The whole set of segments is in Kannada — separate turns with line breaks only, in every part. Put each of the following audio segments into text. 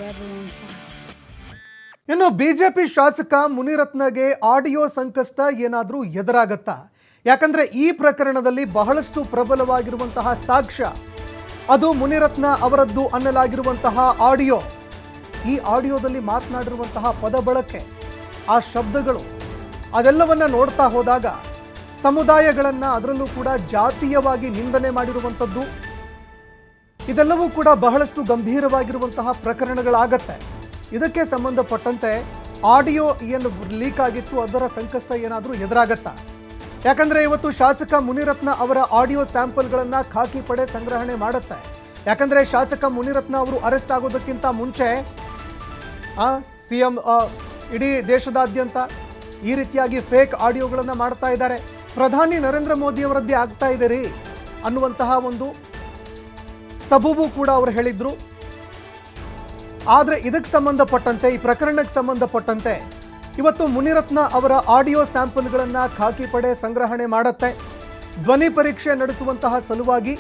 forever on fire.
ಇನ್ನು ಬಿಜೆಪಿ ಶಾಸಕ ಮುನಿರತ್ನಗೆ ಆಡಿಯೋ ಸಂಕಷ್ಟ ಏನಾದರೂ ಎದುರಾಗತ್ತಾ? ಯಾಕಂದ್ರೆ ಈ ಪ್ರಕರಣದಲ್ಲಿ ಬಹಳಷ್ಟು ಪ್ರಬಲವಾಗಿರುವಂತಹ ಸಾಕ್ಷ್ಯ ಅದು ಮುನಿರತ್ನ ಅವರದ್ದು ಅನ್ನಲಾಗಿರುವಂತಹ ಆಡಿಯೋ. ಈ ಆಡಿಯೋದಲ್ಲಿ ಮಾತನಾಡಿರುವಂತಹ ಪದ ಬಳಕೆ, ಆ ಶಬ್ದಗಳು, ಅದೆಲ್ಲವನ್ನ ನೋಡ್ತಾ ಹೋದಾಗ ಸಮುದಾಯಗಳನ್ನು ಅದರಲ್ಲೂ ಕೂಡ ಜಾತೀಯವಾಗಿ ನಿಂದನೆ ಮಾಡಿರುವಂಥದ್ದು, ಇದೆಲ್ಲವೂ ಕೂಡ ಬಹಳಷ್ಟು ಗಂಭೀರವಾಗಿರುವಂತಹ ಪ್ರಕರಣಗಳಾಗತ್ತೆ. ಇದಕ್ಕೆ ಸಂಬಂಧಪಟ್ಟಂತೆ ಆಡಿಯೋ ಏನು ಲೀಕ್ ಆಗಿತ್ತು ಅದರ ಸಂಕಷ್ಟ ಏನಾದರೂ ಎದುರಾಗತ್ತಾ? ಯಾಕಂದರೆ ಇವತ್ತು ಶಾಸಕ ಮುನಿರತ್ನ ಅವರ ಆಡಿಯೋ ಸ್ಯಾಂಪಲ್ಗಳನ್ನು ಖಾಕಿ ಪಡೆ ಸಂಗ್ರಹಣೆ ಮಾಡುತ್ತೆ. ಯಾಕಂದರೆ ಶಾಸಕ ಮುನಿರತ್ನ ಅವರು ಅರೆಸ್ಟ್ ಆಗೋದಕ್ಕಿಂತ ಮುಂಚೆ CM ಇಡೀ ದೇಶದಾದ್ಯಂತ ಈ ರೀತಿಯಾಗಿ ಫೇಕ್ ಆಡಿಯೋಗಳನ್ನು ಮಾಡ್ತಾ ಇದ್ದಾರೆ. ಪ್ರಧಾನಿ ನರೇಂದ್ರ ಮೋದಿ ಅವರದ್ದೇ ಆಗ್ತಾ ಇದೆ ರೀ ಅನ್ನುವಂತಹ ಒಂದು ಸಬೂಬು ಕೂಡ ಅವರು ಹೇಳಿದ್ರು. ಆದರೆ ಇದಕ್ಕೆ ಸಂಬಂಧಪಟ್ಟಂತೆ, ಈ ಪ್ರಕರಣಕ್ಕೆ ಸಂಬಂಧಪಟ್ಟಂತೆ ಇವತ್ತು ಮುನಿರತ್ನ ಅವರ ಆಡಿಯೋ ಸ್ಯಾಂಪಲ್ಗಳನ್ನು ಖಾಕಿ ಪಡೆ ಸಂಗ್ರಹಣೆ ಮಾಡುತ್ತೆ. ಧ್ವನಿ ಪರೀಕ್ಷೆ ನಡೆಸುವಂತಹ ಸಲುವಾಗಿ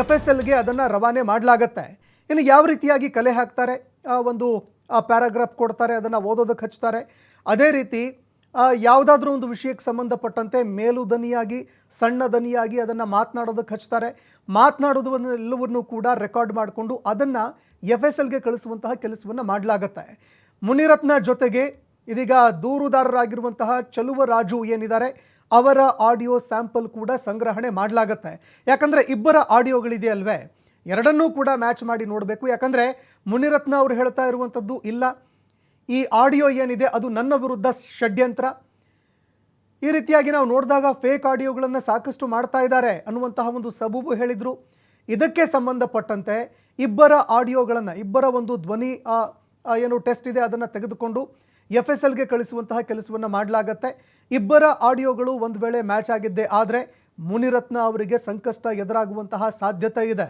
FSLಗೆ ಅದನ್ನು ರವಾನೆ ಮಾಡಲಾಗತ್ತೆ. ಇನ್ನು ಯಾವ ರೀತಿಯಾಗಿ ಕಲೆ ಹಾಕ್ತಾರೆ, ಒಂದು ಪ್ಯಾರಾಗ್ರಾಫ್ ಕೊಡ್ತಾರೆ, ಅದನ್ನು ಓದೋದಕ್ಕೆ ಹಚ್ತಾರೆ. ಅದೇ ರೀತಿ ಯಾವುದಾದ್ರೂ ಒಂದು ವಿಷಯಕ್ಕೆ ಸಂಬಂಧಪಟ್ಟಂತೆ ಮೇಲು ದನಿಯಾಗಿ ಸಣ್ಣ ದನಿಯಾಗಿ ಅದನ್ನು ಮಾತನಾಡೋದಕ್ಕೆ ಹಚ್ತಾರೆ. ಮಾತನಾಡೋದನ್ನೆಲ್ಲವನ್ನೂ ಕೂಡ ರೆಕಾರ್ಡ್ ಮಾಡಿಕೊಂಡು ಅದನ್ನು FSLಗೆ ಕಳಿಸುವಂತಹ ಕೆಲಸವನ್ನು ಮಾಡಲಾಗತ್ತೆ. ಮುನಿರತ್ನ ಜೊತೆಗೆ ಇದೀಗ ದೂರುದಾರರಾಗಿರುವಂತಹ ಚಲುವರಾಜು ಏನಿದ್ದಾರೆ ಅವರ ಆಡಿಯೋ ಸ್ಯಾಂಪಲ್ ಕೂಡ ಸಂಗ್ರಹಣೆ ಮಾಡಲಾಗತ್ತೆ. ಯಾಕಂದರೆ ಇಬ್ಬರ ಆಡಿಯೋಗಳಿದೆಯಲ್ವೇ, ಎರಡನ್ನೂ ಕೂಡ ಮ್ಯಾಚ್ ಮಾಡಿ ನೋಡಬೇಕು. ಯಾಕಂದರೆ ಮುನಿರತ್ನ ಅವರು ಹೇಳ್ತಾ ಇರುವಂಥದ್ದು, ಇಲ್ಲ ಈ ಆಡಿಯೋ ಏನಿದೆ ಅದು ನನ್ನ ವಿರುದ್ಧ ಷಡ್ಯಂತ್ರ, ಈ ರೀತಿಯಾಗಿ ನಾವು ನೋಡಿದಾಗ ಫೇಕ್ ಆಡಿಯೋಗಳನ್ನು ಸಾಕಷ್ಟು ಮಾಡ್ತಾ ಇದ್ದಾರೆ ಅನ್ನುವಂತಹ ಒಂದು ಸಬೂಬು ಹೇಳಿದರು. ಇದಕ್ಕೆ ಸಂಬಂಧಪಟ್ಟಂತೆ ಇಬ್ಬರ ಆಡಿಯೋಗಳನ್ನು, ಇಬ್ಬರ ಒಂದು ಧ್ವನಿ ಏನು ಟೆಸ್ಟ್ ಇದೆ ಅದನ್ನು ತೆಗೆದುಕೊಂಡು FSLಗೆ ಕಳಿಸುವಂತಹ ಕೆಲಸವನ್ನು ಮಾಡಲಾಗತ್ತೆ. ಇಬ್ಬರ ಆಡಿಯೋಗಳು ಒಂದು ವೇಳೆ ಮ್ಯಾಚ್ ಆಗಿದ್ದೇ ಆದರೆ ಮುನಿರತ್ನ ಅವರಿಗೆ ಸಂಕಷ್ಟ ಎದುರಾಗುವಂತಹ ಸಾಧ್ಯತೆ ಇದೆ.